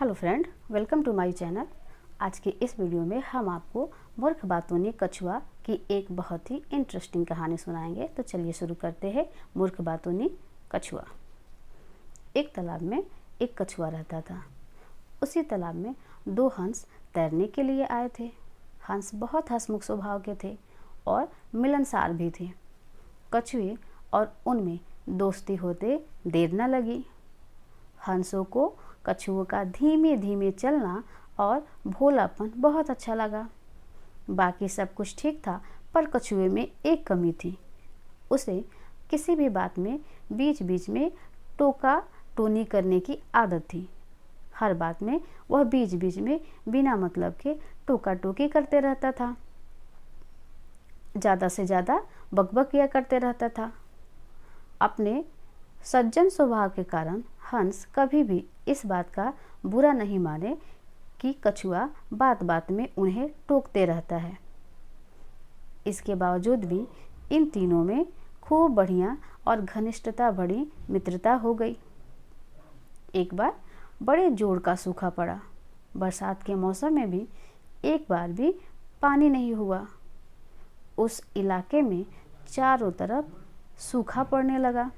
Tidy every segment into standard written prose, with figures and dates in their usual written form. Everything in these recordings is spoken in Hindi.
Hello friend, welcome to my channel. आज के इस वीडियो में हम आपको मूर्ख बातूनी कछुआ की एक बहुत ही इंटरेस्टिंग कहानी सुनाएंगे। तो चलिए शुरू करते हैं। मूर्ख बातूनी कछुआ। एक तालाब में एक कछुआ रहता था। उसी तालाब में दो हंस तैरने के लिए आए थे। हंस बहुत हंसमुख स्वभाव के थे और मिलनसार भी थे। कछुए और उनमें दोस्ती होते देर न लगी। हंसों को कछुओं का धीमे धीमे चलना और भोलापन बहुत अच्छा लगा। बाकी सब कुछ ठीक था, पर कछुए में एक कमी थी। उसे किसी भी बात में बीच बीच में टोका टोनी करने की आदत थी। हर बात में वह बीच बीच में बिना मतलब के टोका टोकी करते रहता था। ज़्यादा से ज़्यादा बकबक किया करते रहता था। अपने सज्जन स्वभाव के कारण हंस कभी भी इस बात का बुरा नहीं माने कि कछुआ बात बात में उन्हें टोकते रहता है। इसके बावजूद भी इन तीनों में खूब बढ़िया और घनिष्ठता बड़ी मित्रता हो गई। एक बार बड़े जोर का सूखा पड़ा। बरसात के मौसम में भी एक बार भी पानी नहीं हुआ। उस इलाके में चारों तरफ सूखा पड़ने लगा।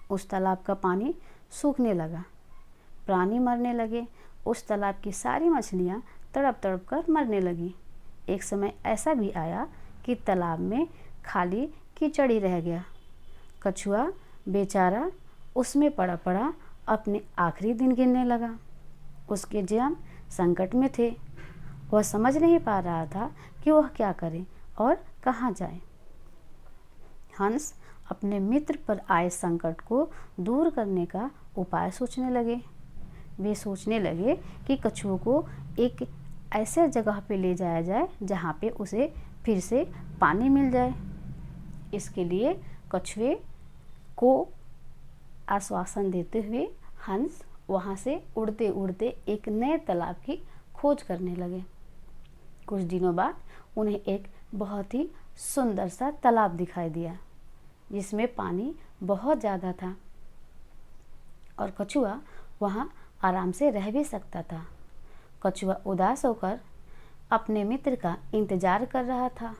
उस तालाब का पानी सूखने लगा। प्राणी मरने लगे। उस तालाब की सारी मछलियाँ तड़प तड़प कर मरने लगी। एक समय ऐसा भी आया कि तालाब में खाली कीचड़ ही रह गया। कछुआ बेचारा उसमें पड़ा पड़ा अपने आखिरी दिन गिनने लगा। उसके जीवन संकट में थे। वह समझ नहीं पा रहा था कि वह क्या करे और कहाँ जाए। हंस अपने मित्र पर आए संकट को दूर करने का उपाय सोचने लगे। वे सोचने लगे कि कछुओं को एक ऐसे जगह पे ले जाया जाए जहाँ पे उसे फिर से पानी मिल जाए। इसके लिए कछुए को आश्वासन देते हुए हंस वहाँ से उड़ते उड़ते एक नए तालाब की खोज करने लगे। कुछ दिनों बाद उन्हें एक बहुत ही सुंदर सा तालाब दिखाई दिया जिसमें पानी बहुत ज़्यादा था और कछुआ वहाँ आराम से रह भी सकता था। कछुआ उदास होकर अपने मित्र का इंतज़ार कर रहा था।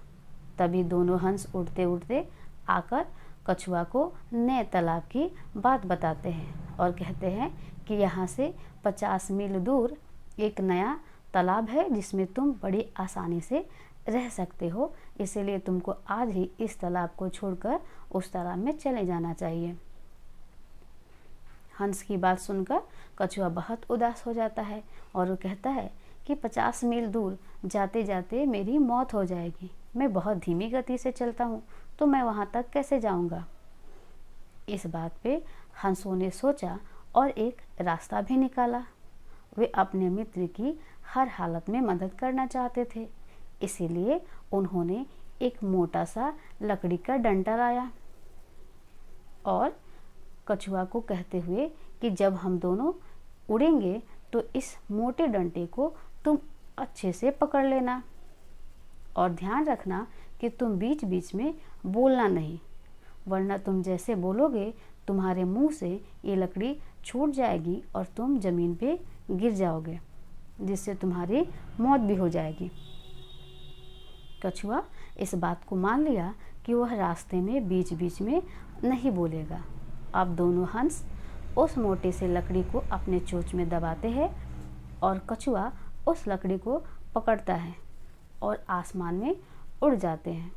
तभी दोनों हंस उड़ते उड़ते आकर कछुआ को नए तालाब की बात बताते हैं और कहते हैं कि यहाँ से 50 मील दूर एक नया तालाब है जिसमें तुम बड़ी आसानी से रह सकते हो। इसीलिए तुमको आज ही इस तालाब को छोड़कर उस तालाब में चले जाना चाहिए। हंस की बात सुनकर कछुआ बहुत उदास हो जाता है और वो कहता है कि 50 मील दूर जाते जाते मेरी मौत हो जाएगी। मैं बहुत धीमी गति से चलता हूँ, तो मैं वहाँ तक कैसे जाऊँगा। इस बात पे हंसों ने सोचा और एक रास्ता भी निकाला। वे अपने मित्र की हर हालत में मदद करना चाहते थे। इसीलिए उन्होंने एक मोटा सा लकड़ी का डंडा लाया और कछुआ को कहते हुए कि जब हम दोनों उड़ेंगे तो इस मोटे डंडे को तुम अच्छे से पकड़ लेना और ध्यान रखना कि तुम बीच बीच में बोलना नहीं, वरना तुम जैसे बोलोगे तुम्हारे मुंह से ये लकड़ी छूट जाएगी और तुम ज़मीन पे गिर जाओगे, जिससे तुम्हारी मौत भी हो जाएगी। कछुआ इस बात को मान लिया कि वह रास्ते में बीच बीच में नहीं बोलेगा। अब दोनों हंस उस मोटे से लकड़ी को अपने चोंच में दबाते हैं और कछुआ उस लकड़ी को पकड़ता है और आसमान में उड़ जाते हैं।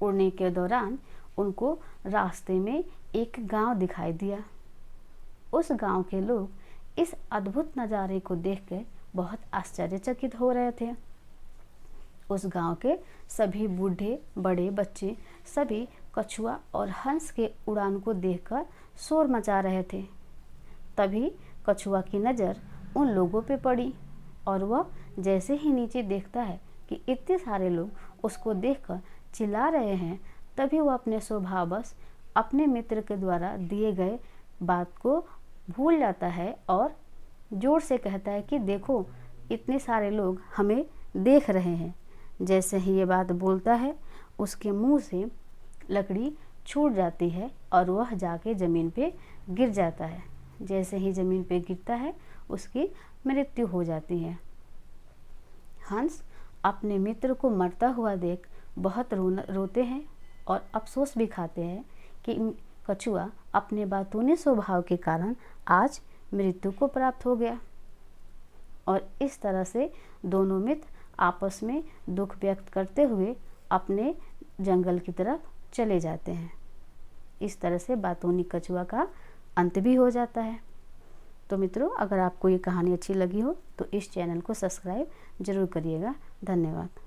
उड़ने के दौरान उनको रास्ते में एक गांव दिखाई दिया। उस गांव के लोग इस अद्भुत नज़ारे को देखकर बहुत आश्चर्यचकित हो रहे थे। उस गांव के सभी बूढ़े बड़े बच्चे सभी कछुआ और हंस के उड़ान को देखकर शोर मचा रहे थे। तभी कछुआ की नज़र उन लोगों पे पड़ी और वह जैसे ही नीचे देखता है कि इतने सारे लोग उसको देखकर चिल्ला रहे हैं, तभी वह अपने स्वभाववश अपने मित्र के द्वारा दिए गए बात को भूल जाता है और जोर से कहता है कि देखो, इतने सारे लोग हमें देख रहे हैं। जैसे ही ये बात बोलता है उसके मुंह से लकड़ी छूट जाती है और वह जाके ज़मीन पे गिर जाता है, जैसे ही ज़मीन पे गिरता है उसकी मृत्यु हो जाती है। हंस अपने मित्र को मरता हुआ देख बहुत रोते हैं और अफसोस भी खाते हैं कि कछुआ अपने बातूनी स्वभाव के कारण आज मृत्यु को प्राप्त हो गया। और इस तरह से दोनों मित्र आपस में दुख व्यक्त करते हुए अपने जंगल की तरफ चले जाते हैं। इस तरह से बातूनी कछुआ का अंत भी हो जाता है। तो मित्रों, अगर आपको ये कहानी अच्छी लगी हो तो इस चैनल को सब्सक्राइब ज़रूर करिएगा। धन्यवाद।